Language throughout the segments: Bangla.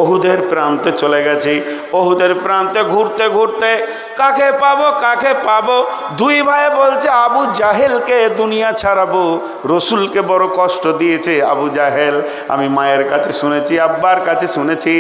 ওহুদের প্রান্তে চলে গেছি। ওহুদের প্রান্তে ঘুরতে ঘুরতে কাকে পাবো? দুই ভাই বলছে আবু জাহেলকে দুনিয়া ছাড়াবো। রসুলকে বড় কষ্ট দিয়েছে আবু জাহেল। আমি মায়ের কাছে শুনেছি, আব্বার কাছে শুনেছি,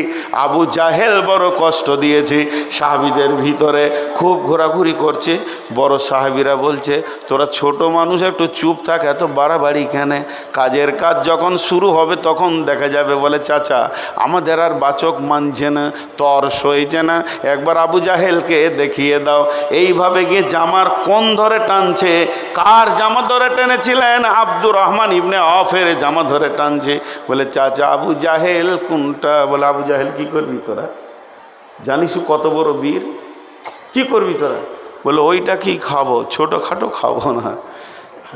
আবু জাহেল বড় কষ্ট দিয়েছে। সাহাবীদের ভিতরে খুব ঘোরাঘুরি করছে। বড় সাহাবীরা বলছে তোরা ছোট মানুষ, একটু চুপ থাক, এত বাড়াবাড়ি কেন? কাজের কাজ যখন শুরু হবে তখন দেখা যাবে। বলে চাচা আমাদের আর বাচক মানছে না, তর সইছে না, একবার আবু জাহেলকে দেখিয়ে দাও। এইভাবে গিয়ে জামার কোন ধরে টানছে। কার জামা ধরে টেনেছিলেন? আব্দুর রহমান ইবনে আওফের জামা ধরে টানছে। বলে চাচা আবু জাহেল কোনটা? বলে আবু জাহেল কি করবি তোরা? জানিস কত বড় বীর, কি করবি তোরা? বলে ওইটা কি খাবো, ছোটোখাটো খাবো না।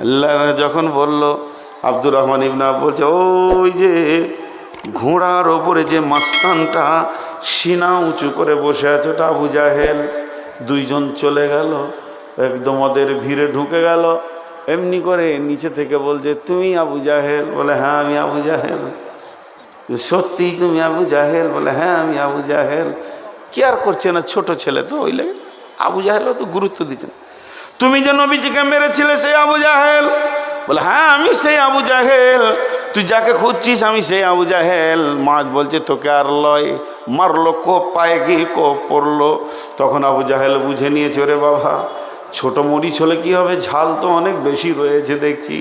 আল্লাহ যখন বলল, আব্দুর রহমান ইবনে আওফ বলছে ওই যে ঘোড়ার ওপরে যে মাস্তানটা সিনা উঁচু করে বসে আছে ওটা আবু জাহেল। দুইজন চলে গেল, একদম ওদের ভিড়ে ঢুকে গেল। এমনি করে নিচে থেকে বলছে তুমি আবু জাহেল? বলে হ্যাঁ আমি আবু জাহেল। সত্যিই তুমি আবু জাহেল? বলে হ্যাঁ আমি আবু জাহেল। কি আর করছে না, ছোট ছেলে তো, ওই লাগে আবু জাহেলও তো গুরুত্ব দিচ্ছেন। তুমি যে নবীজিকে মেরেছিলে সেই আবু জাহেল? বলে হ্যাঁ আমি সেই আবু জাহেল। তুই যাকে খুঁজছিস আমি সেই আবু জাহেল। মাছ বলছে তোকে আর লয়, মারলো, কোপ পায়ে গিয়ে কোপ পড়লো। তখন আবু জাহেল বুঝে নিয়েছে ওরে বাবা, ছোট মরিচ হলে কি হবে, ঝাল তো অনেক বেশি রয়েছে দেখছি।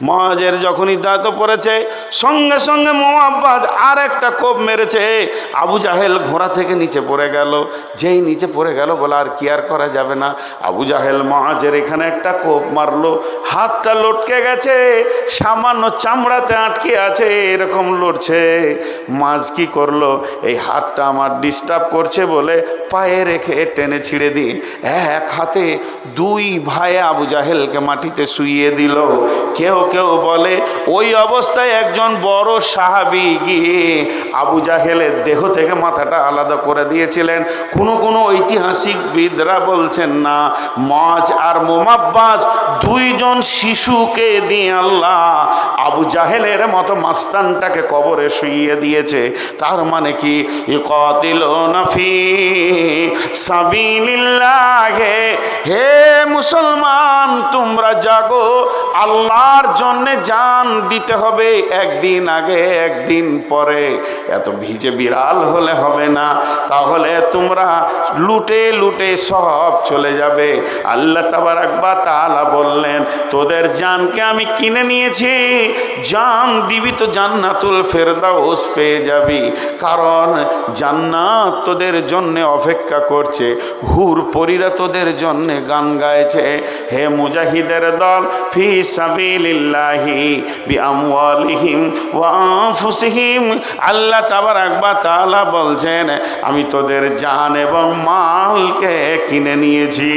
মাঝের যখনই দাঁত পড়েছে সঙ্গে সঙ্গে মোয়াব্বাজ আর একটা কোপ মেরেছে। আবু জাহেল ঘোড়া থেকে নিচে পড়ে গেল। যেই নিচে পড়ে গেল বলে আর কি আর করা যাবে না। আবু জাহেল মাঝের এখানে একটা কোপ মারলো, হাতটা লটকে গেছে, সামান্য চামড়াতে আটকে আছে, এরকম লড়ছে। মাঝ কি করলো, এই হাতটা আমার ডিস্টার্ব করছে বলে পায়ে রেখে টেনে ছিঁড়ে দিয়ে এক হাতে দুই ভাই আবু জাহেলকে মাটিতে শুইয়ে দিল। কেউ কেউ বলে ওই অবস্থায় একজন বড় সাহাবী গিয়ে আবু জাহেলের দেহ থেকে মাথাটা আলাদা করে দিয়েছিলেন। কোনো ঐতিহাসিকবিদরা বলছেন না, মাজ আর মোমাব্বাজ দুইজন শিশুকে দিয়ে আল্লাহ আবু জাহেলের মতো মাস্তানটাকে কবরে শুইয়ে দিয়েছে। তার মানে কি, ইকাতিলুনা ফি সাবিলিল্লাহ, হে মুসলমান তোমরা জাগো, আল্লাহর জন্য জান দিতে হবে, একদিন আগে একদিন পরে। এত ভিজে বিড়াল হলে হবে না, তাহলে তোমরা লুটে লুটে সব চলে যাবে। আল্লাহ তাবারাক ওয়া তাআলা বললেন তোদের জানকে আমি কিনে নিয়েছি, জান দিবি তো জান্নাতুল ফেরদাউস পেয়ে যাবি। কারণ জান্নাত তোদের জন্য অপেক্ষা করছে, হুর পরীরা তোদের জন্য গান গাইছে। হে মুজাহিদের দল, ফি সাবিলিল্লাহি বিআমওয়ালিহিম ওয়া আনফুসিহিম, আল্লাহ তাবারাক ওয়া তাআলা বলছেন আমি তোদের জান এবং মালকে কিনে নিয়েছি।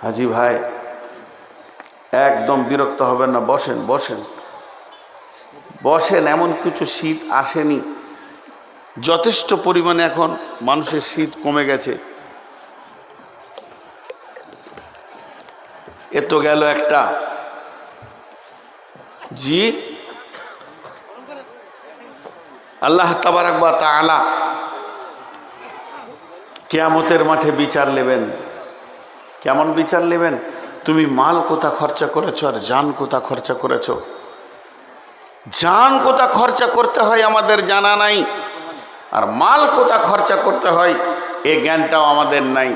হাজি ভাই একদম বিরক্ত হবেন না, বসেন বসেন বসেন। এমন কিছু শীত আসেনি, যথেষ্ট পরিমাণে এখন মানুষের শীত কমে গেছে। এ তো গেল একটা। জি, আল্লাহ তাবারাক ওয়া তাআলা কিয়ামতের মাঠে বিচার নেবেন। কেমন বিচার নেবেন? তুমি মাল কোথা খরচা করেছো আর জান কোথা খরচা করেছো। জান কোথা খরচা করতে হয় আমাদের জানা নাই, আর মাল কোথা খরচা করতে হয় এ জ্ঞানটাও আমাদের নাই।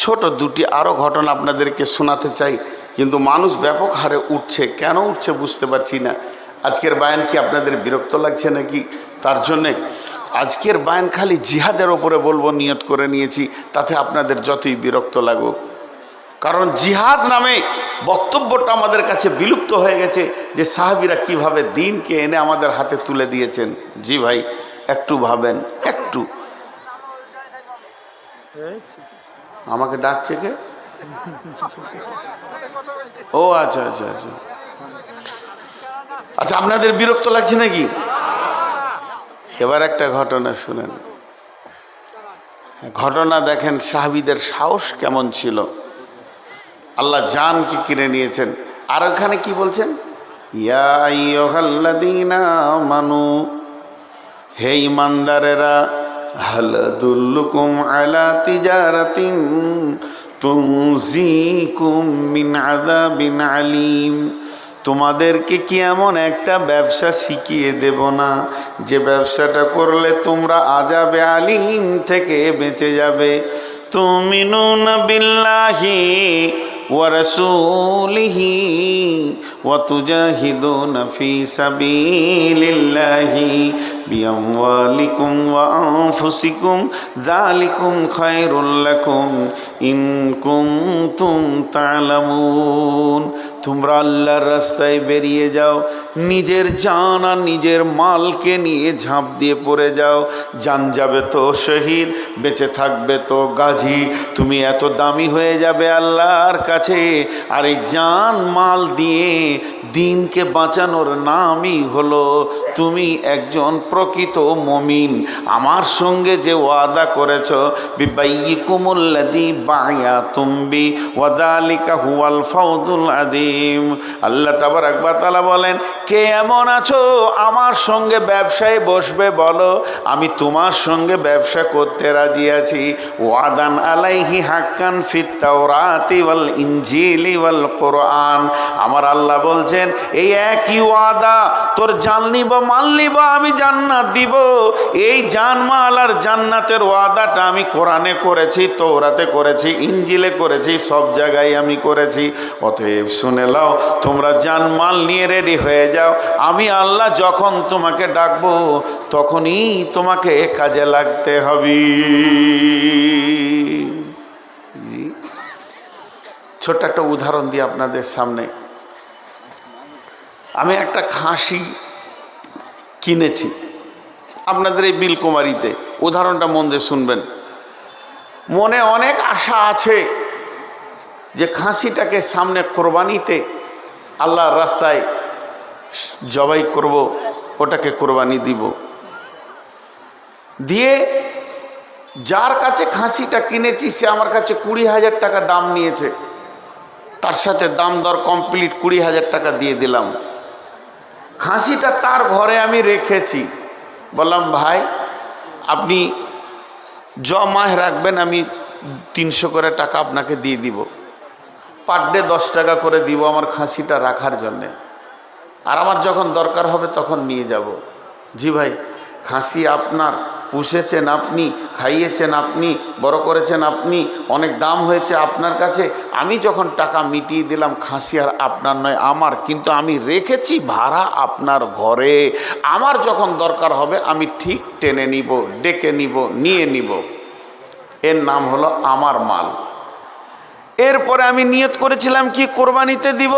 ছোট দুটি আরও ঘটনা আপনাদেরকে শোনাতে চাই, কিন্তু মানুষ ব্যাপক হারে উঠছে, কেন উঠছে বুঝতে পারছি না। আজকের বায়ান কি আপনাদের বিরক্ত লাগছে নাকি? তার জন্যে আজকের বায়ান খালি জিহাদের ওপরে বলবো, নিয়ত করে নিয়েছি, তাতে আপনাদের যতই বিরক্ত লাগুক। কারণ জিহাদ নামে বক্তব্যটা আমাদের কাছে বিলুপ্ত হয়ে গেছে, যে সাহাবীরা কিভাবে দিনকে এনে আমাদের হাতে তুলে দিয়েছেন। জি ভাই একটু ভাবেন, একটু। আমাকে ডাকছে কে? ও আচ্ছা আচ্ছা আচ্ছা আচ্ছা, আপনাদের বিরক্ত লাগছে নাকি? এবার একটা ঘটনা শুনেন। ঘটনা দেখেন সাহাবীদের সাহস কেমন ছিল। আল্লাহ জানকে কিনে নিয়েছেন। আর ওখানে কি বলছেন? ইয়া আইয়ুহাল্লাযীনা আমানু, হে ঈমানদারেরা, হাল আদুল্লুকুম আলা তিজারাতিন তুনজিকুম মিন আযাবিন আলীম, তোমাদেরকে কি এমন একটা ব্যবসা শিখিয়ে দেব না যে ব্যবসাটা করলে তোমরা আযাবে আলীম থেকে বেঁচে যাবে। তুমিনুনা বিল্লাহি ওয়া রাসূলিহি ওয়া তুজাহিদুনা ফি সাবিলিল্লাহি বিআমওয়ালিকুম ওয়া আনফুসিকুম যালিকুম খায়রুল লাকুম ইন কুনতুম তা'লামুন। তোমরা আল্লাহর রাস্তায় বেরিয়ে যাও, নিজের জান আর নিজের মালকে নিয়ে ঝাঁপ দিয়ে পড়ে যাও। জান যাবে তো শহীদ, বেঁচে থাকবে তো গাজী। তুমি এত দামি হয়ে যাবে আল্লাহর কাছে। আর এই জান মাল দিয়ে দিনকে বাঁচানোর নামই হলো তুমি একজন প্রকৃত মুমিন। আমার সঙ্গে যে ওয়াদা করেছ, বিবাইয়িকুমুল্লাযী বায়াতুম বি ওয়া যালিকা হুয়াল ফাওজুল আযীম। আল্লাহ তাবারাক ওয়া তাআলা বলেন, কে এমন আছো আমার সঙ্গে ব্যবসায় বসবে বলো, আমি তোমার সঙ্গে ব্যবসা করতে রাজি আছি। ওয়াদান আলাইহি হাক্কান ফিত তাওরাতি ওয়াল ইনজিলি ওয়াল কোরআন। আমার আল্লাহ বলছেন, এই একই ওয়াদা, তোর জান নিব মাল নিব, আমি জান্নাত দিব। এই জানমাল আর জান্নাতের ওয়াদাটা আমি কোরআনে করেছি, তৌরাতে করেছি, ইনজিলে করেছি, সব জায়গায় আমি করেছি। অতএব শুনে লাও, তোমরা জানমাল নিয়ে রেডি হয়ে যাও। আমি আল্লাহ যখন তোমাকে ডাকবো তখনই তোমাকে কাজে লাগতে হবে। ছোট্ট একটা উদাহরণ দিই আপনাদের সামনে। আমি একটা খাসি কিনেছি আপনাদের এই বিলকুমারিতে। উদাহরণটা মন দিয়ে শুনবেন। মনে অনেক আশা আছে যে খাসিটাকে সামনে কোরবানিতে আল্লাহর রাস্তায় জবাই করব, ওটাকে কোরবানি দিব। দিয়ে যার কাছে খাসিটা কিনেছি সে আমার কাছে 20,000 টাকা দাম নিয়েছে। তার সাথে দাম দর কমপ্লিট 20,000 টাকা দিয়ে দিলাম। খাসিটা তার ঘরে আমি রেখেছি। বললাম, ভাই আপনি জমায় রাখবেন, আমি 300 করে টাকা আপনাকে দিয়ে দিব, পার ডে 10 টাকা করে দিব আমার খাসিটা রাখার জন্যে, আর আমার যখন দরকার হবে তখন নিয়ে যাব। জি ভাই, খাসি আপনার, পুষেছেন আপনি, খাইয়েছেন আপনি, বড় করেছেন আপনি, অনেক দাম হয়েছে আপনার কাছে। আমি যখন টাকা মিটিয়ে দিলাম, খাসি আর আপনার নয় আমার, কিন্তু আমি রেখেছি ভাড়া আপনার ঘরে। আমার যখন দরকার হবে আমি ঠিক টেনে নিব, ডেকে নিব, নিয়ে নিব। এর নাম হলো আমার মাল। এরপরে আমি নিয়ত করেছিলাম কি কোরবানিতে দিব,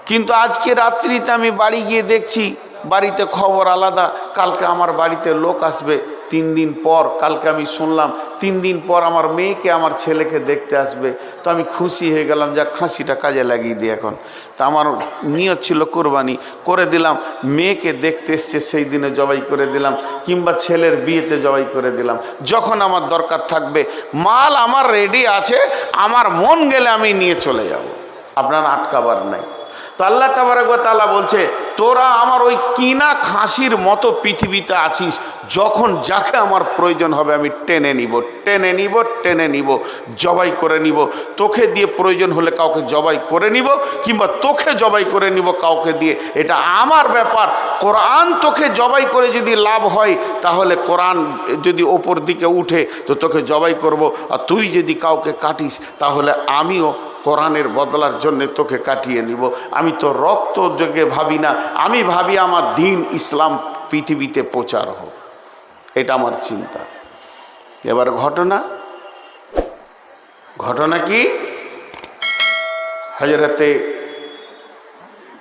কিন্তু আজকে রাত্রিতে আমি বাড়ি গিয়ে দেখছি বাড়িতে খবর আলাদা। কালকে আমার বাড়িতে লোক আসবে 3 দিন পর। কালকে আমি শুনলাম 3 দিন পর আমার মেয়েকে আমার ছেলেকে দেখতে আসবে। তো আমি খুশি হয়ে গেলাম, যা খাসিটা কাজে লাগিয়ে দিই এখন। তা আমার নিয়ত ছিল কোরবানি করে দিলাম। মেয়েকে দেখতে এসছে সেই দিনে জবাই করে দিলাম, কিংবা ছেলের বিয়েতে জবাই করে দিলাম। যখন আমার দরকার থাকবে, মাল আমার রেডি আছে, আমার মন গেলে আমি নিয়ে চলে যাব, আপনার আটকাবার নাই। তো আল্লাহ তাবারক ওয়া তাআলা বলছে, তোরা আমার ওই কিনা খাসির মতো পৃথিবীতে আছিস। যখন যাকে আমার প্রয়োজন হবে আমি টেনে নিব, টেনে নিব, টেনে নিব, জবাই করে নিব। তোকে দিয়ে প্রয়োজন হলে কাউকে জবাই করে নিব, কিংবা তোকে জবাই করে নিব কাউকে দিয়ে। এটা আমার ব্যাপার। কোরআন তোকে জবাই করে যদি লাভ হয়, তাহলে কোরআন যদি ওপর দিকে উঠে তো তোকে জবাই করব। আর তুই যদি কাউকে কাটিস, তাহলে আমিও কোরআনের বদলার জন্য তোকে কাটিয়ে নিব। আমি তো রক্ত যোগে ভাবি না, আমি ভাবি আমার দিন ইসলাম পৃথিবীতে প্রচার হোক, এটা আমার চিন্তা। এবার ঘটনা কি, হযরতে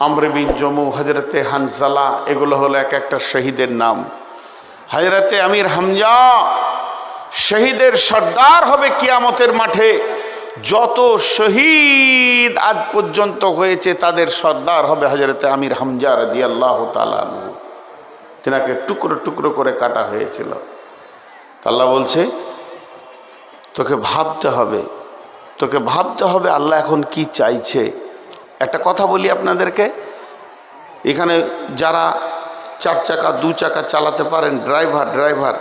আমর বিন জমু, হযরতে হানজালা, এগুলো হলো এক একটা শহীদের নাম। হযরতে আমির হামজা শহীদের সর্দার হবে কিয়ামতের মাঠে। যত শহীদ আজ পর্যন্ত হয়েছে তাদের সর্দার হবে হযরতে আমির হামজা রাদিয়াল্লাহু তাআলা আনহু। তেনাকে টুকরো টুকরো করে কাটা হয়েছিল। আল্লাহ বলছে, তোকে ভাবতে হবে আল্লাহ এখন কি চাইছে। একটা কথা বলি আপনাদেরকে, এখানে যারা 4 চাকা 2 চাকা চালাতে পারেন ড্রাইভার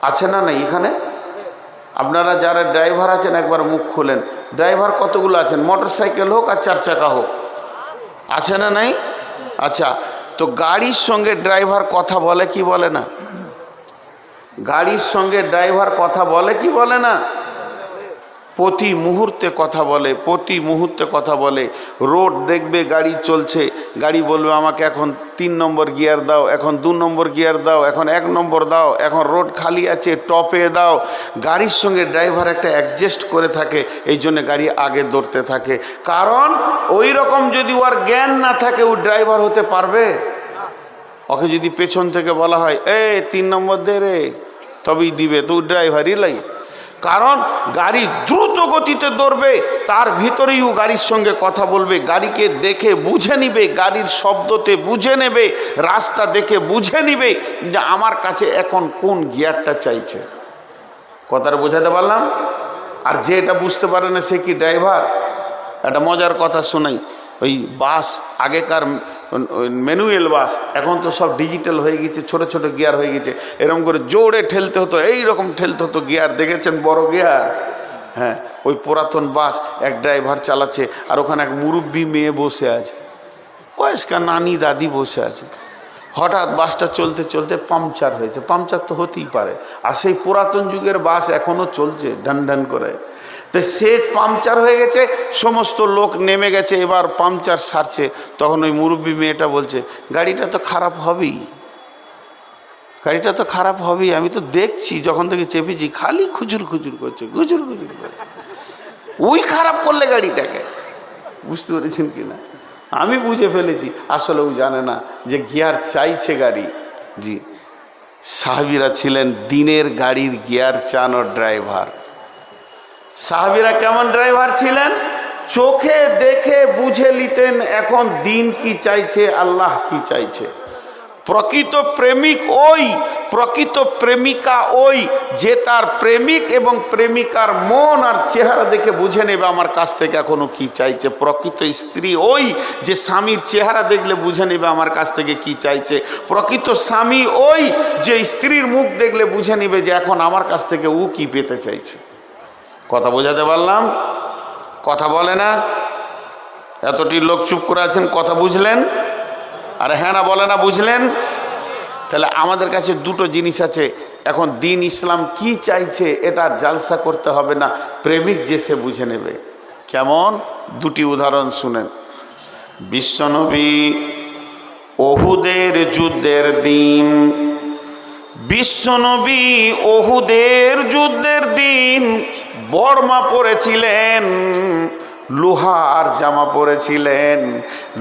আছে না নাই এখানে? আপনারা যারা ড্রাইভার আছেন একবার মুখ খুলেন। ড্রাইভার কতগুলো আছেন? মোটর সাইকেল হোক আর 4 চাকা হোক, আছে না নাই? আচ্ছা, তো গাড়ির সঙ্গে ড্রাইভার কথা বলে কি বলে না? গাড়ির সঙ্গে ড্রাইভার কথা বলে কি বলে না? প্রতি মুহূর্তে কথা বলে, প্রতি মুহূর্তে কথা বলে। রোড দেখবে গাড়ি চলছে, গাড়ি বলবে আমাকে এখন 3 নম্বর গিয়ার দাও, এখন 2 নম্বর গিয়ার দাও, এখন 1 নম্বর দাও, এখন রোড খালি আছে টপে দাও। গাড়ির সঙ্গে ড্রাইভার একটা অ্যাডজাস্ট করে থাকে, এই জন্য গাড়ি আগে দৌড়তে থাকে। কারণ ওই রকম যদি ওর জ্ঞান না থাকে ও ড্রাইভার হতে পারবে? ওকে যদি পেছন থেকে বলা হয় 3 নম্বর দে রে, তবেই দিবে, তো ড্রাইভারই লাগে। কারণ গাড়ি দ্রুত গতিতে দৌড়বে, তার ভিতরেই ও গাড়ির সঙ্গে কথা বলবে, গাড়িকে দেখে বুঝে নিবে, গাড়ির শব্দতে বুঝে নেবে, রাস্তা দেখে বুঝে নিবে যে আমার কাছে এখন কোন গিয়ারটা চাইছে। কথাটা বোঝাতে পারলাম? আর যে এটা বুঝতে পারে না সে কি ড্রাইভার? একটা মজার কথা শোনাই। ওই বাস, আগেকার ম্যানুয়াল বাস, এখন তো সব ডিজিটাল হয়ে গেছে, ছোট ছোট গিয়ার হয়ে গেছে। এরকম করে জোরে ঠেলতে হতো, এই রকম ঠেলতে হতো গিয়ার, দেখেছেন বড় গিয়ার? হ্যাঁ, ওই পুরাতন বাস এক ড্রাইভার চালাচ্ছে, আর ওখানে এক মুরব্বী মেয়ে বসে আছে, বয়স্কা নানি দাদি বসে আছে। হঠাৎ বাসটা চলতে চলতে পাংচার হয়েছে। পাংচার তো হতেই পারে, আর সেই পুরাতন যুগের বাস এখনও চলছে ঢান ঢান করে। তো সে পাংচার হয়ে গেছে, সমস্ত লোক নেমে গেছে, এবার পাংচার সারছে। তখন ওই মুরব্বী মেয়েটা বলছে, গাড়িটা তো খারাপ হবেই, গাড়িটা তো খারাপ হবেই, আমি তো দেখছি যখন থেকে চেপেছি খালি খুচুর খুচুর করছে, খুচুর খুচুর করছে। ওই খারাপ করলে গাড়িটাকে, বুঝতে পেরেছেন কিনা? আমি বুঝে ফেলেছি, আসলে ও জানে না যে গিয়ার চাইছে গাড়ি। জি, সাহাবীরা ছিলেন দিনের গাড়ির গিয়ার চানো ড্রাইভার। সাহাবীরা কেমন ড্রাইভার ছিলেন? চোখে দেখে বুঝে নিতেন এখন দিন কি চাইছে, আল্লাহ কি চাইছে। প্রকৃত প্রেমিক ওই, প্রকৃত প্রেমিকা ওই যে তার প্রেমিক এবং প্রেমিকার মন আর চেহারা দেখে বুঝে নেবে আমার কাছ থেকে এখনো কি চাইছে। প্রকৃত স্ত্রী ওই যে স্বামীর চেহারা দেখলে বুঝে নেবে আমার কাছ থেকে কি চাইছে। প্রকৃত স্বামী ওই যে স্ত্রীর মুখ দেখলে বুঝে নেবে যে এখন আমার কাছ থেকে ও কি পেতে চাইছে। কথা বোঝাতে পারলাম? কথা বলে না? এতটি লোক চুপ করে আছেন, কথা বুঝলেন? আরে হ্যাঁ না বলে না, বুঝলেন? তাহলে আমাদের কাছে দুটো জিনিস আছে। এখন দিন ইসলাম কি চাইছে এটা জালসা করতে হবে না, প্রেমিক যে সে বুঝে নেবে। কেমন? দুটি উদাহরণ শুনেন। বিশ্বনবী ওহুদের যুদ্ধের দিন, বিশ্বনবী ওহুদের যুদ্ধের দিন বর্মা পরেছিলেন, লোহার জামা পরেছিলেন।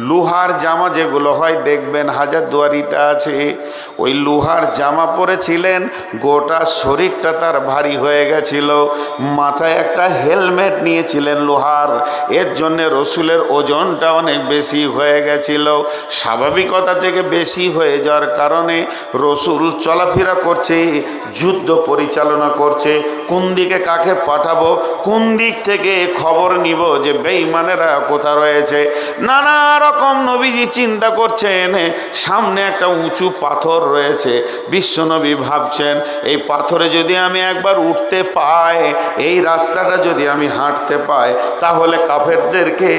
লোহার জামা যেগুলো হয় দেখবেন হাজারদুয়ারিতে আছে, ওই লোহার জামা পরেছিলেন। গোটা শরীরটা তার ভারী হয়ে গেছিল, মাথায় একটা হেলমেট নিয়েছিলেন লোহার, এর জন্যে রসুলের ওজনটা অনেক বেশি হয়ে গেছিল। স্বাভাবিকতা থেকে বেশি হয়ে যাওয়ার কারণে রসুল চলাফেরা করছে, যুদ্ধ পরিচালনা করছে, কোন দিকে কাকে পাঠাবো, কোন দিক থেকে খবর নিব যে বেঈমানেরা কোথা রয়েছে। নানা রকম নবীজি চিন্তা করছেন। সামনে একটা উঁচু পাথর রয়েছে, বিশ্বনবী ভাবছেন এই পাথরে যদি আমি একবার উঠতে পাই, এই রাস্তাটা যদি আমি হাঁটতে পাই, তাহলে কাফেরদেরকে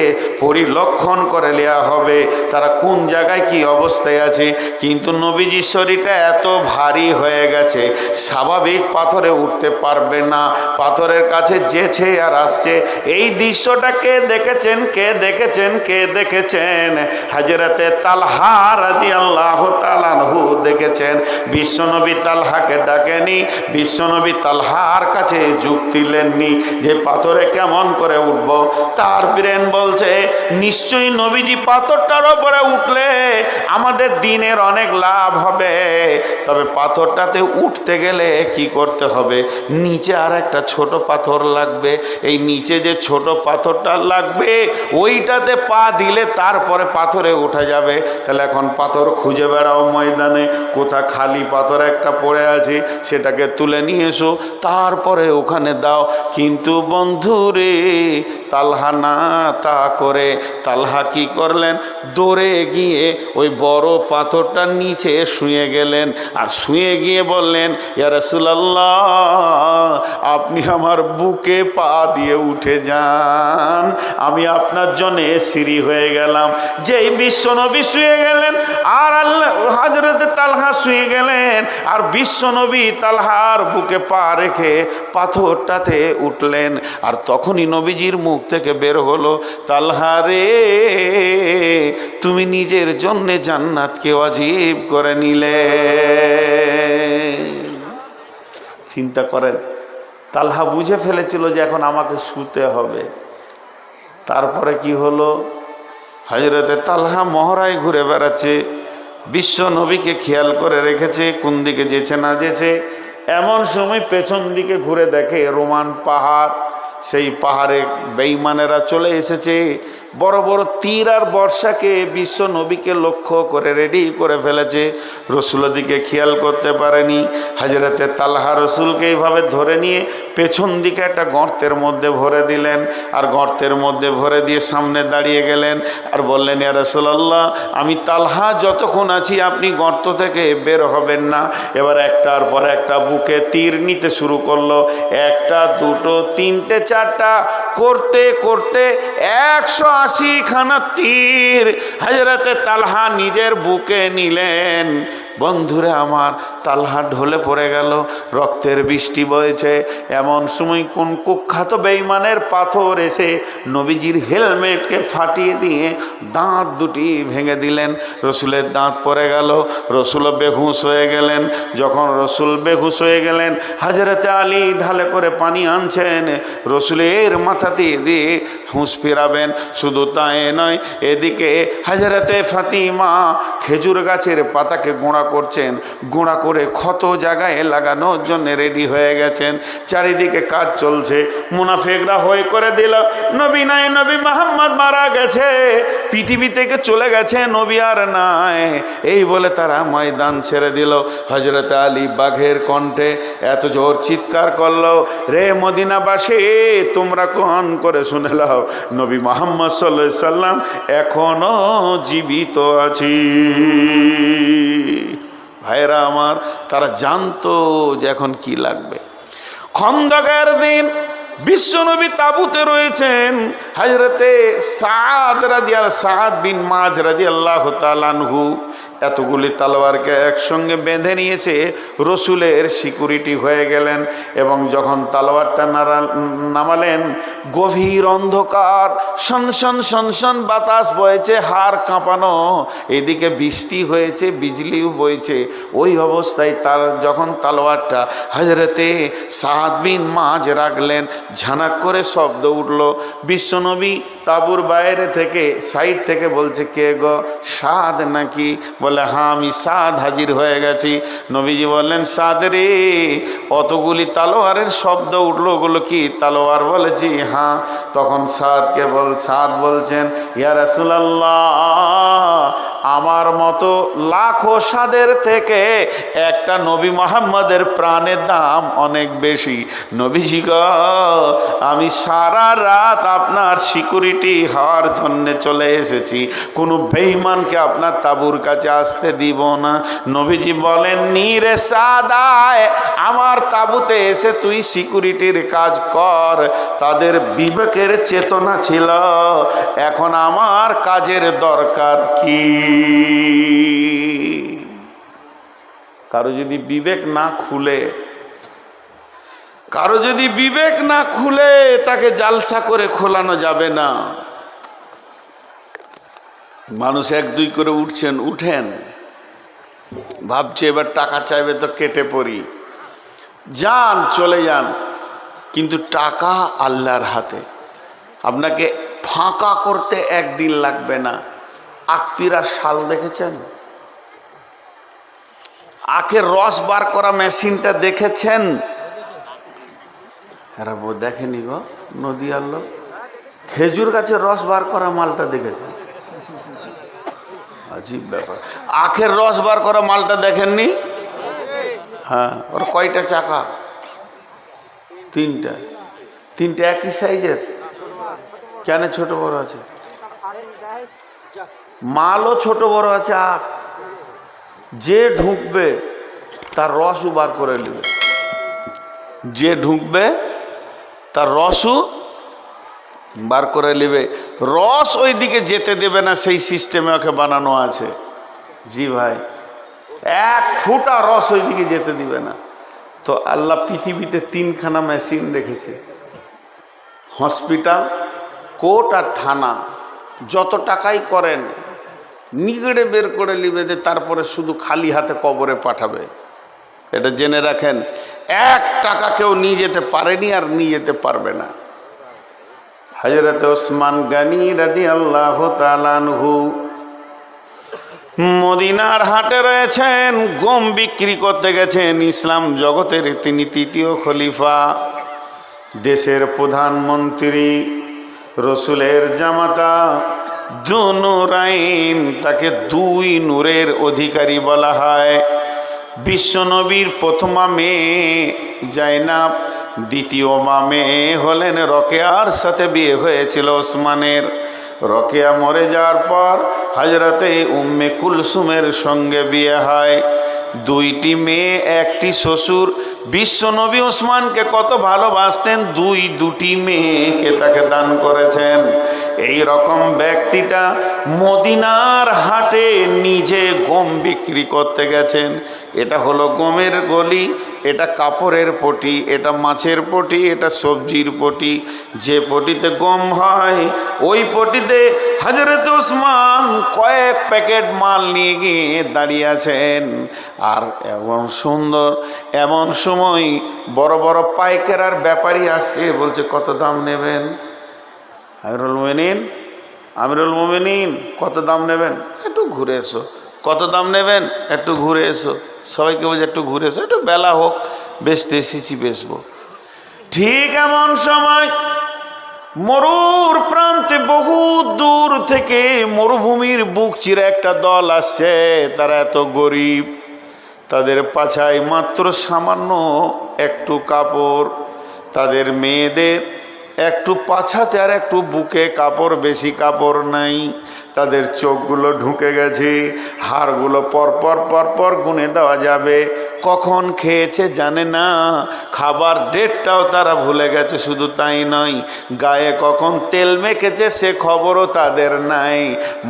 পরিলক্ষণ করে নেওয়া হবে তারা কোন জায়গায় কি অবস্থায় আছে। কিন্তু নবীজির শরীরটা এত ভারী হয়ে গেছে, স্বাভাবিক পাথরে উঠতে পারবে না, পাথরের কাছে যেছে আর আসছে। এই দৃশ্যটা কে দেখেছেন? কে দেখেছেন? কে দেখেছেন? হযরতে তালহা রাদিয়াল্লাহু তাআলা আনহু দেখেছেন। বিশ্বনবী তালহাকে ডাকেনি, বিশ্বনবী তালহার কাছে যুক্তি নেননি যে পাথরে কেমন করে উঠব। তার ব্রেন বলছে নিশ্চয়ই নবীজি পাথরটার উপরে উঠলে আমাদের দিনের অনেক লাভ হবে, তবে পাথরটাতে উঠতে গেলে কি করতে হবে, নিচে আর একটা ছোট পাথর লাগবে। এই নিচে যে ছোট পাথরটা লাগবে ওইটাতে পা দিলে তারপরে পাথরে উঠা যাবে। তাহলে এখন পাথর খুঁজে বেড়াও ময়দানে, কোথা খালি পাথর একটা পড়ে আছে সেটাকে তুলে নিয়ে এসো, তারপরে ওখানে দাও। কিন্তু বন্ধুরে তালহা না তা করে তালহা কি করলেন, দৌড়ে গিয়ে ওই বড় পাথরটার নিচে শুয়ে গেলেন। আর শুয়ে গিয়ে বললেন, ইয়া রাসূলুল্লাহ, আপনি আমার বুকে পা দিয়ে উঠে যান, আমি আপনার জন্যে সিঁড়ি হয়ে গেলাম। যেই বিশ্বনবী শুয়ে গেলেন আর আল্লাহ হযরতে তালহা শুয়ে গেলেন, আর বিশ্বনবী তালহার বুকে পা রেখে পাথরটাতে উঠলেন। আর তখনই নবীজির মুখ থেকে বের হলো, তালহা রে, তুমি নিজের জন্য জান্নাতকে ওয়াজিব করে নিলে। চিন্তা করেন, তালহা বুঝে ফেলেছিল যে এখন আমাকে শুতে হবে। তারপরে কি হলো, হযরতে তালহা মহড়ায় ঘুরে বেড়াচ্ছে, বিশ্ব নবীকে খেয়াল করে রেখেছে কোন দিকে যেছে না যেছে। এমন সময় পেছন দিকে ঘুরে দেখে রোমান পাহাড়, সেই পাহাড়ে বেঈমানেরা চলে এসেছে। বড় বড় তীর আর বর্ষাকে বিশ্ব নবীকে লক্ষ্য করে রেডি করে ফেলেছে। রসুলের দিকে খেয়াল করতে পারেনি। হযরতে তালহা রসুলকে এইভাবে ধরে নিয়ে পেছন দিকে একটা গর্তের মধ্যে ভরে দিলেন। আর গর্তের মধ্যে ভরে দিয়ে সামনে দাঁড়িয়ে গেলেন আর বললেন, ইয়া রাসূলুল্লাহ, আমি তালহা যতক্ষণ আছি আপনি গর্ত থেকে বের হবেন না। এবার একটার পর একটা বুকে তীর নিতে শুরু করলো। একটা, দুটো, তিনটে, চারটা করতে করতে 180 খানা তীর হযরতে তালহা নিজের বুকে নিলেন। বন্ধুরে আমার, তালহা ঢলে পড়ে গেল, রক্তের বৃষ্টি বয়েছে। এমন সময় কোন কুখ্যাত বেঈমানের পাথর এসে নবীজির হেলমেটকে ফাটিয়ে দিয়ে দাঁত দুটি ভেঙে দিলেন। রসুলের দাঁত পড়ে গেল, রসুল বেহুশ হয়ে গেলেন। যখন রসুল বেহুশ হয়ে গেলেন, হযরতে আলী ঢালে করে পানি আনছেন, রসুলের মাথা দিয়ে হুঁশ ফিরাবেন। শুধু তাই নয়, এদিকে হযরতে ফাতিমা খেজুর গাছের পাতাকে গোঁড়া করছেন, গোঁড়া করে ক্ষত জায়গায় লাগানোর জন্য রেডি হয়ে গেছেন। চারিদিকে কাজ চলছে। মুনাফিকরা হই করে দিল, নবী নাই, নবী মুহাম্মদ মারা গেছে, পৃথিবী থেকে চলে গেছে, নবী আর নাই। এই বলে তারা ময়দান ছেড়ে দিল। হযরত আলী বাঘের কণ্ঠে এত জোর চিৎকার করলো, রে মদিনাবাসী, তোমরা কান করে শুনে নাও, নবী মুহাম্মদ সাল্লাল্লাহু আলাইহি সাল্লাম এখনো জীবিত আছি। ভাইরা আমার, তারা জানতো যে এখন কি লাগবে। খন্দকের দিন বিশ্বনবী তাবুতে রয়েছেন। হযরতে সাদ বিন মাজ রাদিয়াল্লাহু তাআলা আনহু এতগুলি তলোয়ারকে একসঙ্গে বেঁধে নিয়েছে, রসুলের সিকিউরিটি হয়ে গেলেন। এবং যখন তলোয়ারটা নামালেন, গভীর অন্ধকার, সনসন সনসন বাতাস বয়েছে, হাড় কাঁপানো, এদিকে বৃষ্টি হয়েছে, বিজলিও বইছে। ওই অবস্থায় তার যখন তলোয়ারটা হযরতে সাদ বিন মাজ রাখলেন, ঝানাক করে শব্দ উঠল। বিশ্বনবী তাবুর বাইরে থেকে, সাইড থেকে বলছে, কে গো, সাদ নাকি? বলে, হ্যাঁ আমি সাদ, হাজির হয়ে গেছি। নবীজি বললেন, সাদ রে, অতগুলি তালোয়ারের শব্দ উঠলো, ওগুলো কি তালোয়ার? বলেছি হ্যাঁ। তখন সাদ বলছেন, ইয়া রাসূলুল্লাহ, আমার মতো লাখো সাদের থেকে একটা নবী মুহাম্মদের প্রাণের দাম অনেক বেশি। নবীজি গো, আমি সারা রাত আপনার সিকিউরিটি হওয়ার জন্যে চলে এসেছি, কোনো বেঈমানকে আপনার তাবুর কাছে আসতে দিব না। নবীজি বলেন, নীরে সাদায়, আমার তাবুতে এসে তুই সিকিউরিটির কাজ কর। তাদের বিবেকের চেতনা ছিল, এখন আমার কাজের দরকার কি? কারো যদি বিবেক না খুলে, তাকে জালসা করে খোলানো যাবে না। মানুষ এক দুই করে উঠেন, ভাবছে এবার টাকা চাইবে তো কেটে পড়ি, যান, চলে যান। কিন্তু টাকা আল্লাহর হাতে, আপনাকে ফাঁকা করতে একদিন লাগবে না। আখপিরার শাল দেখেছেন? আখের রস বার করা মেশিনটা দেখেছেন? এরা দেখেনি গো, নদী আল্লাহ। খেজুর গাছের রস বার করা মালটা দেখেছেন? আজীব ব্যাপার। আখের রস বার করা মালটা দেখেননি? হ্যাঁ, ওর কয়টা চাকা? তিনটা। তিনটা একই সাইজের? কেন ছোট বড় আছে? মালও ছোট বড় আছে। যে ঢুকবে তার রসও বার করে নেবে, যে ঢুকবে তার রসও বার করে নেবে, রস ওই দিকে যেতে দেবে না, সেই সিস্টেমে ওকে বানানো আছে। জি ভাই, এক ফুটা রস ওই দিকে যেতে দিবে না। তো আল্লাহ পৃথিবীতে তিনখানা মেশিন রেখেছে, হসপিটাল, কোর্ট আর থানা। যত টাকাই করেন নিগড়ে বের করে নিবে, যে তারপরে শুধু খালি হাতে কবরে পাঠাবে। এটা জেনে রাখেন, 1 টাকা কেউ নিয়ে যেতে পারেনি আর নিয়ে যেতে পারবে না। হযরত ওসমান গনি রাদিয়াল্লাহু তাআলা আনহু মদিনার হাটে রয়েছেন, গম বিক্রি করতে গেছেন। ইসলাম জগতের তিনি তৃতীয় খলিফা, দেশের প্রধানমন্ত্রী, রসুলের জামাতা, যুনুরাইন, তাকে 2 নূরের অধিকারী বলা হয়। বিশ্বনবীর প্রথমা মেয়ে জাইনাব, দ্বিতীয় মেয়ে হলেন রোকেয়ার সাথে বিয়ে হয়েছিল ওসমানের। রোকেয়া মরে যাওয়ার পর হযরতে উম্মে কুলসুমের সঙ্গে বিয়ে হয়। 2টি মেয়ে, 1টি শ্বশুর। বিশ্বনবী ওসমানকে কত ভালোবাসতেন, 2টি মেয়েকে তাকে দান করেছেন। এই রকম ব্যক্তিটা মদিনার হাটে নিজে গম বিক্রি করতে গেছেন। এটা হলো গমের গলি, এটা কাপড়ের পটি, এটা মাছের পটি, এটা সবজির পটি। যে পটিতে গম হয় ওই পটিতে হযরত ওসমান কয়েক প্যাকেট মাল নিয়ে গিয়ে দাঁড়িয়ে আছেন। আর এমন সুন্দর, এমন সময় বড় বড় পাইকারার ব্যাপারী আসছে, বলছে কত দাম নেবেন? আমিরুল মোমিনিন কত দাম নেবেন? একটু ঘুরে এসো। কত দাম নেবেন? একটু ঘুরে এসো। সবাইকে বলছে একটু ঘুরে এসো, একটু বেলা হোক, বেচতে এসেছি, বেচবো। ঠিক এমন সময় মরুর প্রান্তে বহু দূর থেকে মরুভূমির বুক চিরে একটা দল আসছে। তারা এত গরিব, তাদের পাছায় মাত্র সামান্য একটু কাপড়, তাদের মেয়েদের একটু পাছাতে আর একটু বুকে কাপড়, বেশি কাপড় নাই। তাদের চোখগুলো ঢুকে গেছে, হাড়গুলো পরপর পরপর গুনে দেওয়া যাবে। কখন খেয়েছে জানে না, খাবার ডেটটাও তারা ভুলে গেছে। শুধু তাই নয়, গায়ে কখন তেল মেখেছে সে খবরও তাদের নাই।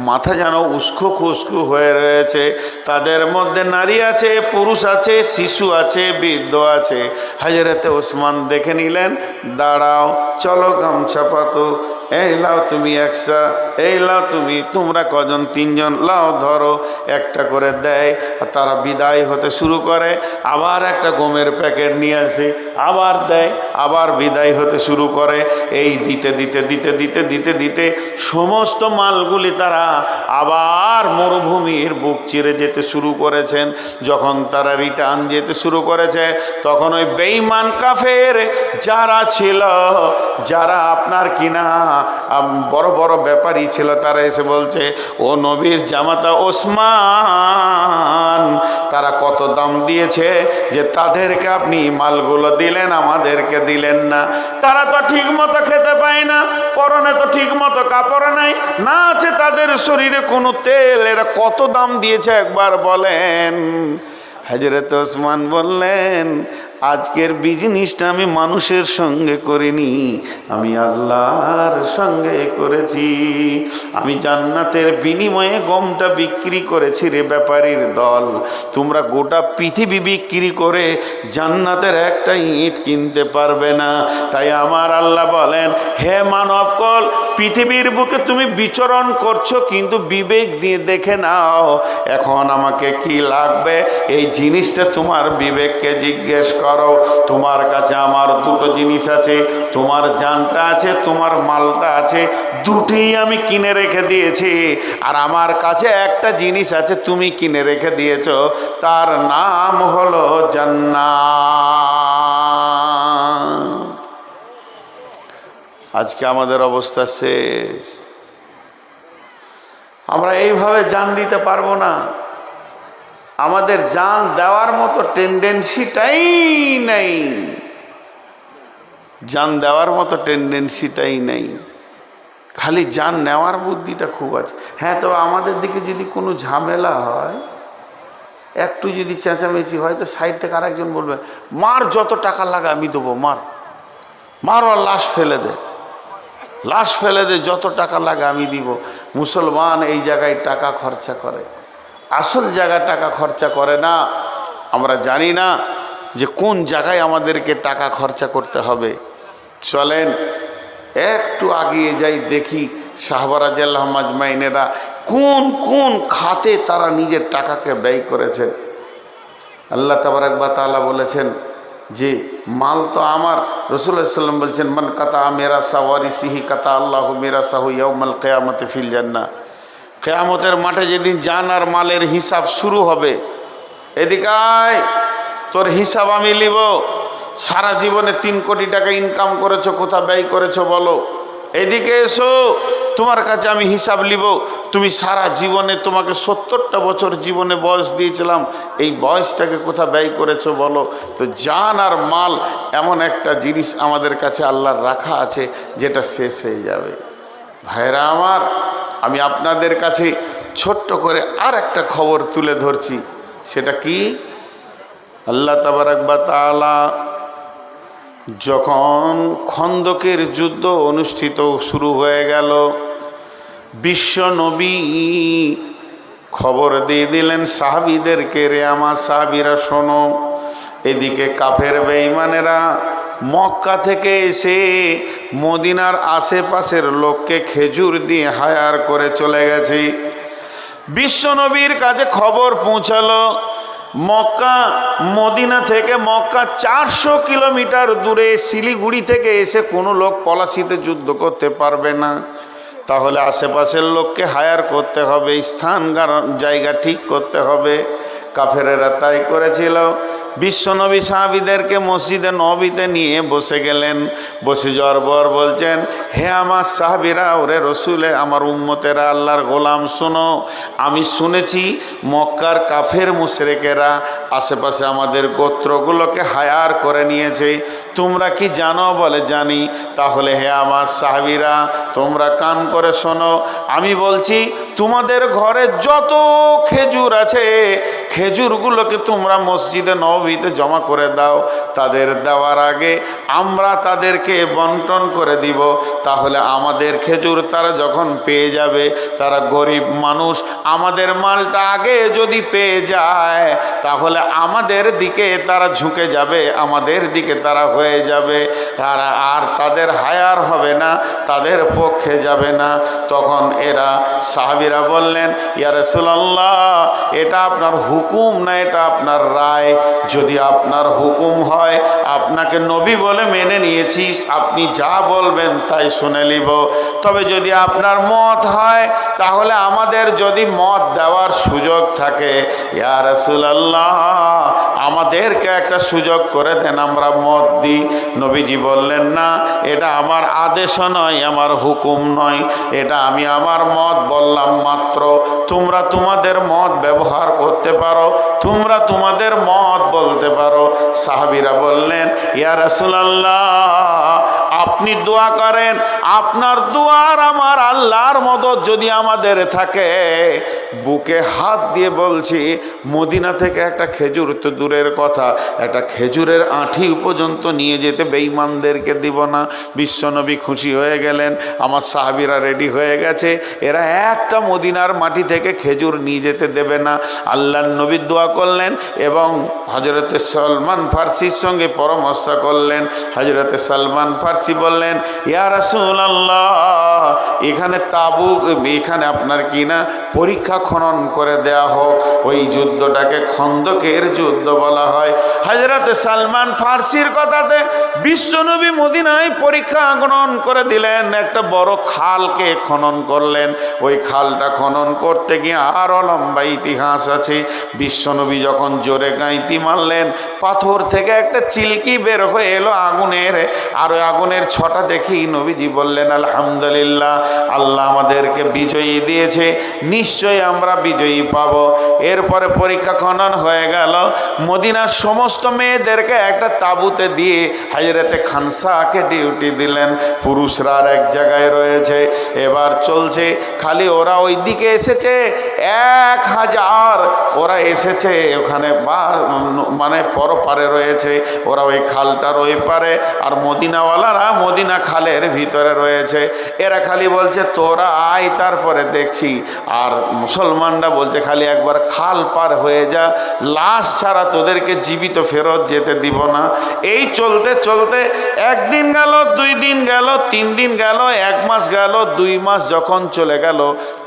মাথা যেন উস্কো খুস্কু হয়ে রয়েছে। তাদের মধ্যে নারী আছে, পুরুষ আছে, শিশু আছে, বৃদ্ধ আছে। হযরতে ওসমান দেখে নিলেন, দাঁড়াও, চলো গামছা পাতো, এই লাও তুমি 100, এই লাও তুমি, তোমরা কজন? 3 জন, লাও ধরো। একটা করে দেয়। তারা বিদায় হতে শুরু করে। আবার একটা গমের প্যাকেট নিয়ে আসে, আবার দেয়, আবার বিদায় হতে শুরু করে। এই দিতে দিতে দিতে দিতে দিতে দিতে সমস্ত মালগুলি তারা আবার মরুভূমির বুক চিরে যেতে শুরু করেছেন। যখন তারা রিটার্ন যেতে শুরু করেছে, তখন ওই বেঈমান কাফের যারা ছিল, যারা আপনার কিনা বড় বড় ব্যাপারী ছিল, তারা এসে বলছে, ও নবীর জামাতা ওসমান, তারা কত দাম দিয়েছে যে তাদেরকে আপনি মালগুলো দিলেন, আমাদেরকে দিলেন না? তারা তো ঠিক মতো খেতে পায় না, পরনে তো ঠিক মতো কাপড় নাই, না আছে তাদের শরীরে কোনো তেল। এরা কত দাম দিয়েছে একবার বলেন। হযরত ওসমান বললেন, আজকের বিজনেসটা আমি মানুষের সঙ্গে করিনি, আমি আল্লাহর সঙ্গে করেছি। আমি জান্নাতের বিনিময়ে গমটা বিক্রি করেছি রে ব্যাপারীর দল। তোমরা গোটা পৃথিবী বিক্রি করে জান্নাতের একটা ইট কিনতে পারবে না। তাই আমার আল্লাহ বলেন, হে মানবকল, পৃথিবীর বুকে তুমি বিচরণ করছো, কিন্তু বিবেক দিয়ে দেখে নাও এখন আমাকে কি লাগবে। এই জিনিসটা তোমার বিবেককে জিজ্ঞেস করো। তোমার কাছে আমার 2টো জিনিস আছে, তোমার জানটা আছে, তোমার মালটা আছে, দুটোই আমি কিনে রেখে দিয়েছি। আর আমার কাছে একটা জিনিস আছে, তুমি কিনে রেখে দিয়েছো, তার নাম হলো জান্নাত। আজকে আমাদের অবস্থা শেষ। আমরা এইভাবে জান দিতে পারবো না। আমাদের জান দেওয়ার মতো টেন্ডেন্সিটাই নেই, জান দেওয়ার মতো টেন্ডেন্সিটাই নেই, খালি জান নেওয়ার বুদ্ধিটা খুব আছে। হ্যাঁ, তবে আমাদের দিকে যদি কোনো ঝামেলা হয়, একটু যদি চেঁচামেচি হয়, তো সাইড থেকে আরেকজন বলবে, মার, যত টাকা লাগে আমি দেবো, মার, মার, আর লাশ ফেলে দে, লাশ ফেলে দে, যত টাকা লাগে আমি দিব। মুসলমান এই জায়গায় টাকা খরচা করে, আসল জায়গায় টাকা খরচা করে না। আমরা জানি না যে কোন জায়গায় আমাদেরকে টাকা খরচা করতে হবে। চলেন একটু আগিয়ে যাই, দেখি সাহাবা রাদিয়াল্লাহু আজমাইনেরা কোন কোন খাতে তারা নিজের টাকাকে ব্যয় করেছেন। আল্লাহ তাবারাক ওয়া তাআলা বলেছেন যে মাল তো আমার। রাসূলুল্লাহ সাল্লাল্লাহু আলাইহি ওয়াসাল্লাম বলছেন, মান কাতা মেরা সাওয়ারিসিহি কাতা আল্লাহু মিরাসাহু ইয়াউমাল কিয়ামাতি ফিল জান্নাহ। কিয়ামতের মাঠে যেদিন জান আর মালের হিসাব শুরু হবে, এদিকে আয়, তোর হিসাব আমি নিব। সারা জীবনে 3 কোটি টাকা ইনকাম করেছো, কোথা ব্যয় করেছো বলো। এদিকে এসো, তোমার কাছে আমি হিসাব নিব। তুমি সারা জীবনে, তোমাকে 70টা বছর জীবনে বয়স দিয়েছিলাম, এই বয়সটাকে কোথা ব্যয় করেছো বলো। তো জান আর মাল এমন একটা জিনিস আমাদের কাছে আল্লাহর রাখা আছে, যেটা শেষ হয়ে যাবে। ভাইরা আমার, আমি আপনাদের কাছে ছোট্ট করে আর একটা খবর তুলে ধরছি। সেটা কি, আল্লাহ তাবারাক ওয়া তাআলা যখন খন্দকের যুদ্ধ অনুষ্ঠিত শুরু হয়ে গেল, বিশ্ব নবী খবর দিয়ে দিলেন সাহাবীদেরকে, রে আমার সাহাবীরা শোনো, এদিকে কাফের বেঈমানেরা মক্কা থেকে এসে মদিনার আশেপাশের লোককে খেজুর দিয়ে হায়ার করে চলে গেছে। বিশ্ব নবীর কাছে খবর পৌঁছালো, মক্কা, মদিনা থেকে মক্কা 400 কিলোমিটার দূরে, শিলিগুড়ি থেকে এসে কোনো লোক পলাশিতে যুদ্ধ করতে পারবে না। তাহলে আশেপাশের লোককে হায়ার করতে হবে, স্থান জায়গা ঠিক করতে হবে। কাফেরেরা তাই করেছিল। বিশ্বনবী সাহাবীদেরকে মসজিদে নবীতে নিয়ে বসে গেলেন। বসে যাওয়ার পর বলছেন, হে আমার সাহাবীরা, ওরে রসুলে, আমার উম্মতেরা, আল্লাহর গোলাম, শোনো, আমি শুনেছি মক্কার কাফের মুশরিকেরা আশেপাশে আমাদের গোত্রগুলোকে হায়ার করে নিয়েছে। তোমরা কি জানো? বলে জানি। তাহলে হে আমার সাহাবীরা, তোমরা কান করে শোনো, আমি বলছি তোমাদের ঘরে যত খেজুর আছে, খেজুরগুলোকে তোমরা মসজিদে নববীতে জমা করে দাও। তাদের দেওয়ার আগে আমরা তাদেরকে বন্টন করে দিব। তাহলে আমাদের খেজুর তারা যখন পেয়ে যাবে, তারা গরিব মানুষ, আমাদের মালটা আগে যদি পেয়ে যায়, তাহলে আমাদের দিকে তারা ঝুঁকে যাবে, আমাদের দিকে তারা হয়ে যাবে, তারা আর তাদের হায়ার হবে না, তাদের পক্ষে যাবে না। তখন এরা সাহাবীরা বললেন, ইয়া রাসূলুল্লাহ, এটা আপনার হুকুম না এটা আপনার রায়? যদি আপনার হুকুম হয়, আপনাকে নবী বলে মেনে নিয়েছি, আপনি যা বলবেন তাই শুনে নিব। তবে যদি আপনার মত হয়, তাহলে আমাদের যদি মত দেওয়ার সুযোগ থাকে, ইয়া রাসূলুল্লাহ, আমাদেরকে একটা সুযোগ করে দেন, আমরা মত দিই। নবীজি বললেন, না, এটা আমার আদেশও নয়, আমার হুকুম নয়, এটা আমি আমার মত বললাম মাত্র। তোমরা তোমাদের মত ব্যবহার করতে পারো, তোমরা তোমাদের মত বলতে পারো। সাহাবীরা বললেন, ইয়া রাসূলুল্লাহ, আপনি দোয়া করেন, আপনার দোয়ার আমার আল্লাহর মদদ যদি আমাদের থাকে। বুকে হাত দিয়ে বলছি, মদিনা থেকে একটা খেজুর তো দূরের কথা, একটা খেজুরের আঁঠি পর্যন্ত নিয়ে যেতে বেঈমানদেরকে দিব না। বিশ্বনবী খুশি হয়ে গেলেন, আমার সাহাবীরা রেডি হয়ে গেছে, এরা একটা মদিনার মাটি থেকে খেজুর নিয়ে যেতে দেবে না। আল্লাহর নবী দোয়া করলেন এবং হযরতে সলমান ফার্সির সঙ্গে পরামর্শ করলেন। হযরতে সলমান ফার্সি বললেন, ইয়া রাসূলুল্লাহ, এখানে তাবুক, এখানে আপনার কি না পরীক্ষা খনন করে দেয়া হোক। ওই যুদ্ধটাকে খন্দকের যুদ্ধ বলা হয়। হযরতে সলমান ফার্সির কথাতে বিশ্বনবী মদিনায় পরীক্ষা খনন করে দিলেন, একটা বড় খালকে খনন করলেন। ওই খালটা খনন করতে গিয়ে আরও লম্বা ইতিহাস আছে। বিশ্বনবী যখন জোরে গাঁইতি মারলেন, পাথর থেকে একটা চিলকি বের হয়ে এলো আগুনের, আর ওই আগুনের 6টা দেখি নবীজি বললেন আলহামদুলিল্লাহ, আল্লাহ আমাদেরকে বিজয়ী দিয়েছে, নিশ্চয়ই আমরা বিজয়ী পাব। এরপরে পরীক্ষা খনন হয়ে গেল। মদিনার সমস্ত মেয়েদেরকে একটা তাঁবুতে দিয়ে হযরতে খানসাকে ডিউটি দিলেন, পুরুষরা আর এক জায়গায় রয়েছে। এবার চলছে, খালি ওরা ওই দিকে এসেছে 1000, ওরা এসেছে ওখানে মানে পরপারে রয়েছে, ওরা ওই খালটার ওই পারে, আর মদিনাওয়ালারা মদিনা খালের ভিতরে রয়েছে। এরা খালি বলছে তোরা আয়, তারপরে দেখছি। আর মুসলমানরা বলছে খালি একবার খাল পার হয়ে যা, লাশ ছাড়া তোদেরকে জীবিত ফেরত যেতে দিব না। এই চলতে চলতে 1 দিন গেল, 2 দিন গেল, 3 দিন গেল, 1 মাস গেল, 2 মাস যখন চলে গেল,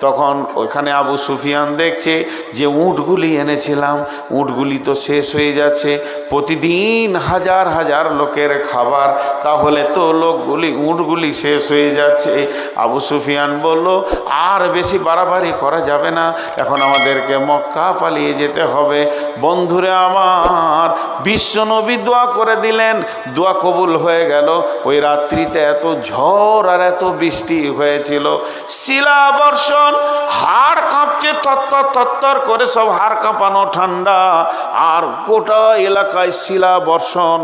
তখন ওইখানে আবু সুফিয়ান দেখছে যে উটগুলি এনেছিলাম, উটগুলি তো শেষ হয়ে যাচ্ছে, প্রতিদিন হাজার হাজার লোকের খাবার, তাহলে তো উটগুলি শেষ হয়ে যাচ্ছে। আবু সুফিয়ান বলল আর বেশি বাড়াবাড়ি করা যাবে না, এখন আমাদেরকে মক্কা পালিয়ে যেতে হবে। বন্ধুরে আমার, বিশ্বনবী দোয়া করে দিলেন, দোয়া কবুল হয়ে গেল। ওই রাত্রিতে এত ঝড় আর এত বৃষ্টি হয়েছিল, শিলা বর্ষণ, হাড় কাঁপছে তত্তর তত্তর করে, সব হাড় কাঁপানো ঠান্ডা, আর গোটা এলাকায় শিলা বর্ষণ।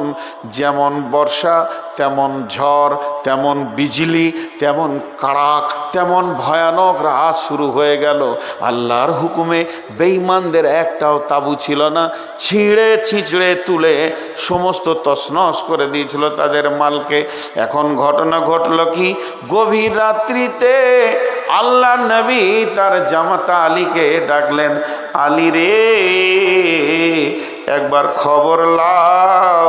যেমন বর্ষা তেমন ঝড়, তেমন বিজলি, তেমন কাড়াক, তেমন ভয়ানক রাত শুরু হয়ে গেল। আল্লাহর হুকুমে বেঈমানদের একটাও তাবু ছিল না, ছিঁড়ে ছিঁচড়ে তুলে সমস্ত তছনছ করে দিয়েছিল তাদের মালকে। এখন ঘটনা ঘটল কি, গভীর রাত্রিতে আল্লাহর নবী তার জামাতা আলীকে ডাকলেন, আলী রে একবার খবর লাও,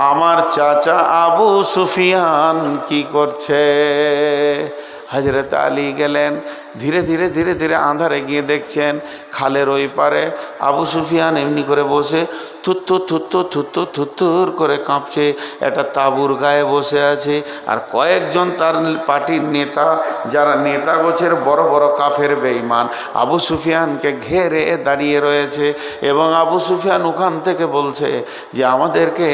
আমার চাচা আবু সুফিয়ান কি করছে। হযরত আলী গেলেন, ধীরে ধীরে ধীরে ধীরে আঁধারে গিয়ে দেখছেন খালের ওই পারে আবু সুফিয়ান এমনি করে বসে থুত্তুর থুত্তুর থুত্তুর থুত্তুর করে কাঁপছে, একটা তাঁবুর গায়ে বসে আছে। আর কয়েকজন তার পার্টির নেতা, যারা নেতা গোছের বড় বড় কাফের বেঈমান, আবু সুফিয়ানকে ঘেরে দাঁড়িয়ে রয়েছে। এবং আবু সুফিয়ান ওখান থেকে বলছে যে আমাদেরকে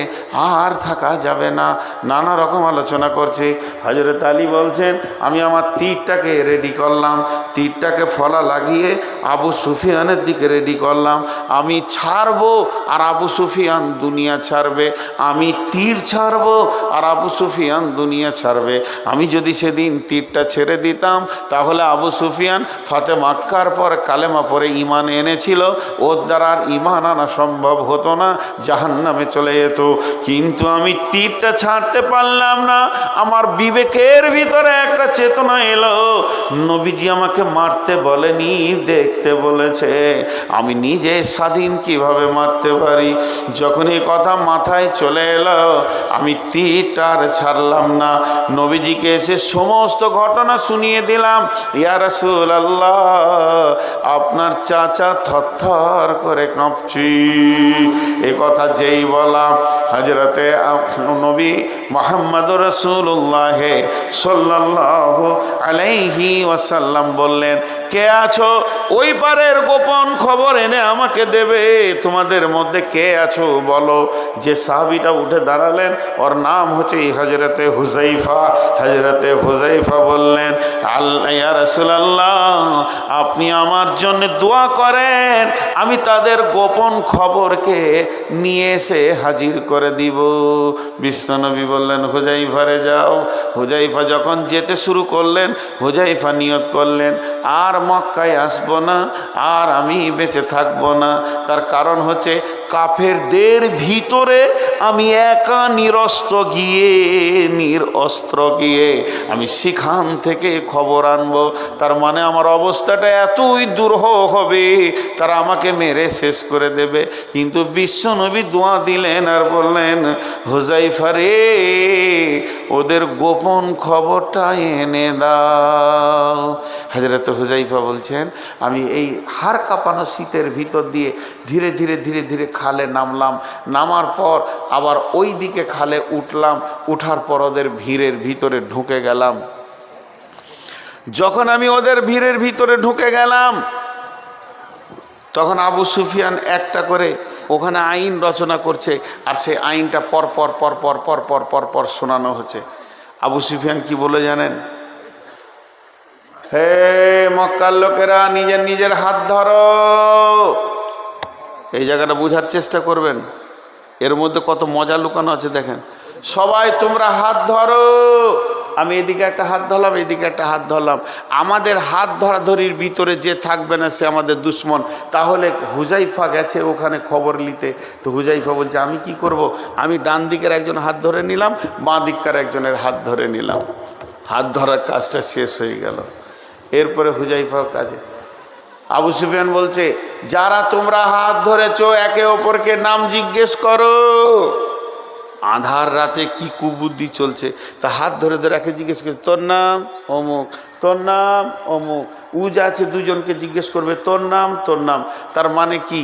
আর থাকা যাবে না, নানা রকম আলোচনা করছে। হযরত আলী বলছেন আমি আমার তীরটাকে রেডি করলাম, তীরটাকে ফলা লাগিয়ে আবু সুফিয়ানের দিকে রেডি করলাম, আমি ছাড়বো আর আবু সুফিয়ান দুনিয়া ছাড়বে, আমি তীর ছাড়বো আর আবু সুফিয়ান দুনিয়া ছাড়বে। আমি যদি সেদিন তীরটা ছেড়ে দিতাম তাহলে আবু সুফিয়ান ফাতে মাক্কার পর কালেমা পরে ঈমান এনেছিল, ওর দ্বারা আর ঈমান আনা সম্ভব হতো না, জাহান্নামে চলে যেত। কিন্তু আমি তীরটা ছাড়তে পারলাম না। আমার বিবেকের ভিতরে একটা চেতনা এলো, নবীজি আমাকে মারতে বলেনি, দেখতে বলেছে, আমি নিজে স্বাধীন কিভাবে মারতে পারি। যখন এই কথা মাথায় চলে এলো, আমি তীরটা আর ছাড়লাম না, নবীজিকে এসে সমস্ত ঘটনা শুনিয়ে দিলাম। ইয়া রাসূলুল্লাহ, আপনার চাচা থরথর করে কাঁপছি। এ কথা যেই বলা, হযরতে নবী মুহাম্মদুর রাসূলুল্লাহ সাল্লাল্লাহু আলাইহি ওয়াসাল্লাম বললেন, কে আছো ওই পারের গোপন খবর এনে আমাকে দেবে, তোমাদের মধ্যে কে আছো বলো। যে সাহাবীটা উঠে দাঁড়ালেন, ওর নাম হচ্ছে হযরতে হুযাইফা। হযরতে হুযাইফা বললেন, আল্লাহ ইয়া রাসূলুল্লাহ, আপনি আমার জন্য দোয়া করেন, আমি তাদের গোপন খবরকে নিয়ে এসে হাজির করে দিব। বিশ্বনবী বললেন, হুযাইফারে যাও। হুযাইফা যখন যেতে শুরু করলেন, হুযাইফা নিয়ত করলেন আর মক্কায় আসব না, আর আমি বেঁচে থাকব না। তার কারণ হচ্ছে কাফেরদের ভিতরে আমি একা নিরস্ত্র গিয়ে আমি সেখান থেকে খবর আনবো। তার মানে আমার অবস্থাটা এতই দুরূহ হবে, তারা আমাকে মেরে শেষ করে দেবে। কিন্তু বিশ্বনবী দোয়া দিলেন আর বললেন, হুযাইফা রে, ওদের গোপন খবরটা এনে দাও। হযরত হুযাইফা বলছেন, আমি এই হাড় কাঁপানো শীতের ভিতর দিয়ে ধীরে ধীরে ধীরে ধীরে খালে নামলাম। নামার পর আবার ওই দিকে খালে উঠলাম, উঠার পর ওদের ভিড়ের ভিতরে ঢুকে গেলাম। যখন আমি ওদের ভিড়ের ভিতরে ঢুকে গেলাম, তখন আবু সুফিয়ান একটা করে ওখানে আইন রচনা করছে, আর সেই আইনটা পর পর পর পর পর পর পর পর শোনানো হচ্ছে। আবু সুফিয়ান কি বলে জানেন? হে মক্কার লোকেরা, নিজের নিজের হাত ধরো। এই জায়গাটা বোঝার চেষ্টা করবেন, এর মধ্যে কত মজা লুকানো আছে দেখেন। সবাই তোমরা হাত ধরো। আমি এদিকে একটা হাত ধরলাম, এদিকে একটা হাত ধরলাম। আমাদের হাত ধরাধরির ভিতরে যে থাকবে না সে আমাদের দুশ্মন। তাহলে হুজাইফা গেছে ওখানে খবর নিতে। তো হুজাইফা বলছে আমি কি করব? আমি ডান দিকের একজন হাত ধরে নিলাম, বাঁ দিককার একজনের হাত ধরে নিলাম। হাত ধরার কাজটা শেষ হয়ে গেল। এরপরে হুজাইফা কাজে। আবু সুফিয়ান বলছে যারা তোমরা হাত ধরেছো একে অপরকে নাম জিজ্ঞেস করো। আধার রাতে কি কুবুদ্ধি চলছে, তা হাত ধরে ধরে একে জিজ্ঞেস করছে তোর নাম অমুক, তোর নাম অমুক। উজ আছে দুজনকে জিজ্ঞেস করবে তোর নাম, তোর নাম। তার মানে কি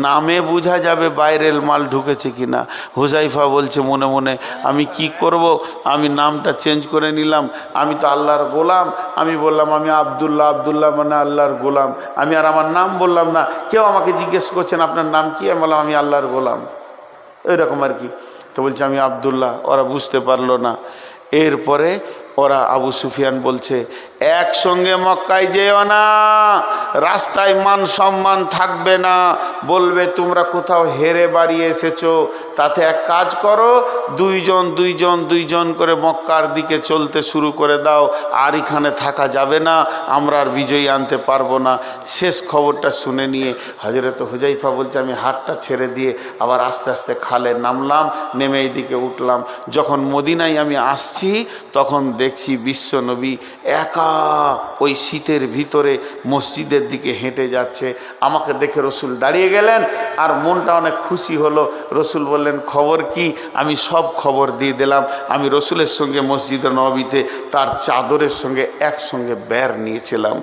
নামে বোঝা যাবে বাইরের মাল ঢুকেছে কি না। হুজাইফা বলছে মনে মনে আমি কি করব, আমি নামটা চেঞ্জ করে নিলাম। আমি তো আল্লাহর গোলাম। আমি বললাম আমি আব্দুল্লাহ, আব্দুল্লাহ মানে আল্লাহর গোলাম। আমি আর আমার নাম বললাম না। কেউ আমাকে জিজ্ঞেস করছেন আপনার নাম কি, আমি বললাম আমি আল্লাহর গোলাম। এরকম আর কি। তো বলছে আমি আব্দুল্লাহ। ওরা বুঝতে পারলো না। এরপরে ওরা আবু সুফিয়ান বলছে একসঙ্গে মক্কায় যেও না, রাস্তায় মান সম্মান থাকবে না, বলবে তোমরা কোথাও হেরে বাড়ি এসেছো। তাতে এক কাজ করো, দুইজন দুইজন দুইজন করে মক্কার দিকে চলতে শুরু করে দাও। আর এখানে থাকা যাবে না, আমরা আর বিজয়ী আনতে পারবো না। শেষ খবরটা শুনে নিয়ে হযরত হুজাইফা বলছে আমি হাতটা ছেড়ে দিয়ে আবার আস্তে আস্তে খালে নামলাম, নেমে এইদিকে উঠলাম। যখন মদিনায় আমি আসছি তখন দেখছি বিশ্ব নবী একা ওই শীতের ভিতরে মসজিদের দিকে হেঁটে যাচ্ছে। আমাকে দেখে রসুল দাঁড়িয়ে গেলেন, আর মনটা অনেক খুশি হলো। রসুল বললেন খবর কি? আমি সব খবর দিয়ে দিলাম। আমি রসুলের সঙ্গে মসজিদে নববীতে তার চাদরের সঙ্গে একসঙ্গে বের নিয়েছিলাম।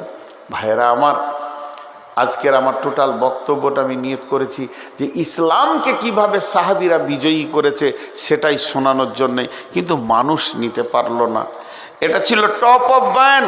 ভাইয়েরা আমার, আজকের আমার টোটাল বক্তব্যটা আমি নিয়ত করেছি যে ইসলামকে কিভাবে সাহাবীরা বিজয়ী করেছে সেটাই শোনানোর জন্যে, কিন্তু মানুষ নিতে পারলো না। এটা ছিল টপ অফ বায়ান।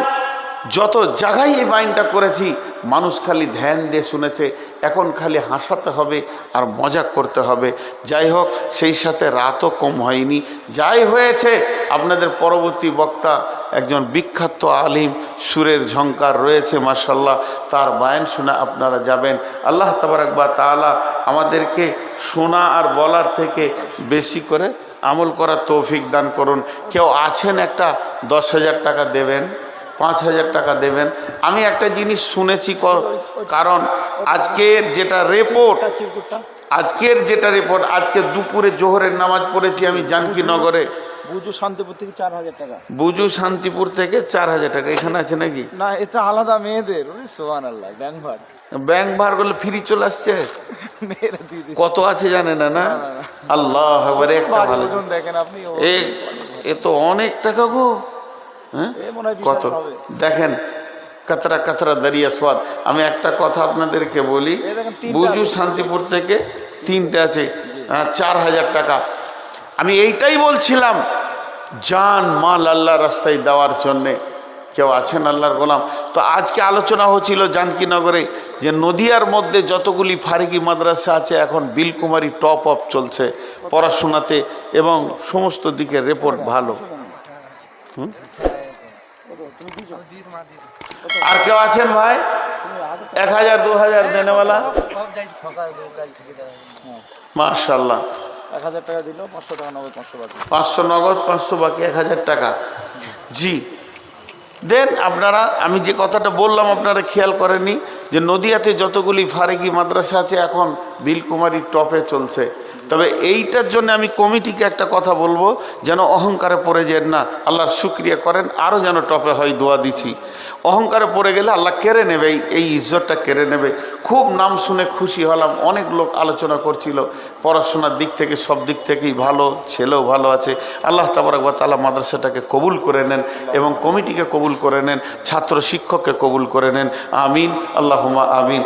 যত জায়গায় এই বায়ানটা করেছি মানুষ খালি ধ্যান দিয়ে শুনেছে। এখন খালি হাসাতে হবে আর মজা করতে হবে। যাই হোক, সেই সাথে রাতও কম হয়নি। যাই হয়েছে, আপনাদের পরবর্তী বক্তা একজন বিখ্যাত আলিম, সুরের ঝংকার রয়েছে মাশাআল্লাহ, তার বায়ান শুনে আপনারা যাবেন। আল্লাহ তাবারাক ওয়া তাআলা আমাদেরকে শোনা আর বলার থেকে বেশি করে আমল করার তৌফিক দান করুন। কেউ আছেন একটা 10,000 টাকা দেবেন, 5,000 টাকা দেবেন। আমি একটা জিনিস শুনেছি, কারণ আজকের যেটা রিপোর্ট, আজকে দুপুরে জোহরের নামাজ পড়েছি আমি জানকীনগরে। বুজু শান্তিপুর থেকে 4,000 টাকা। বুজু শান্তিপুর থেকে 4,000 টাকা। এখানে আছে নাকি? না, এটা আলাদা মেয়েদের। সুবহানাল্লাহ, ব্যাংক ভার। ব্যাংক ভার করলে ফ্রি চলে আসছে। মেয়েরা দিয়ে দিচ্ছে। কত আছে জানে না? না আল্লাহ আকবার। একটা ভালো দেখেন আপনি, এ তো অনেক টাকা গো। হ্যাঁ কত দেখেন, কাতরা কাতরা দরিয়া সোয়াদ। আমি একটা কথা আপনাদেরকে বলি, বুজু শান্তিপুর থেকে 3টে আছে, 4,000 টাকা। আমি এইটাই বলছিলাম, জান মাল আল্লাহ রাস্তায় দেওয়ার জন্যে কেউ আছেন আল্লাহর গোলাম? তো আজকে আলোচনা হচ্ছিল জানকীনগরে যে নদিয়ার মধ্যে যতগুলি ফারিকি মাদ্রাসা আছে এখন বিলকুমারী টপ অফ চলছে পড়াশোনাতে, এবং সমস্ত দিকে রিপোর্ট ভালো। আর কেউ আছেন ভাই? 1,000 2,000 দেনেওয়ালা? মাশাআল্লাহ। 1,000 টাকা দিল, 500 টাকা নগদ, 500 বাকি। 500 নগদ, 500 বাকি, 1,000 টাকা। জি দেন আপনারা। আমি যে কথাটা বললাম আপনারা খেয়াল করেননি যে নদিয়াতে যতগুলি ফারিকি মাদ্রাসা আছে এখন বিলকুমারী টপে চলছে। তবে এইটার জন্য আমি কমিটিকে একটা কথা বলবো, যেন অহংকারে পড়ে যেন না, আল্লাহর শুকরিয়া করেন, আরও যেন টপে হয় দোয়া দিচ্ছি। অহংকারে পড়ে গেলে আল্লাহ কেড়ে নেবে, এই ইজ্জতটা কেড়ে নেবে। খুব নাম শুনে খুশি হলাম, অনেক লোক আলোচনা করছিল পড়াশোনার দিক থেকে, সব দিক থেকেই ভালো, ছেলেও ভালো আছে। আল্লাহ তাবারাক ওয়া তাআলা মাদ্রাসাটাকে কবুল করে নেন এবং কমিটিকে কবুল করে নেন, ছাত্র শিক্ষককে কবুল করে নেন। আমিন, আল্লাহুম্মা আমিন।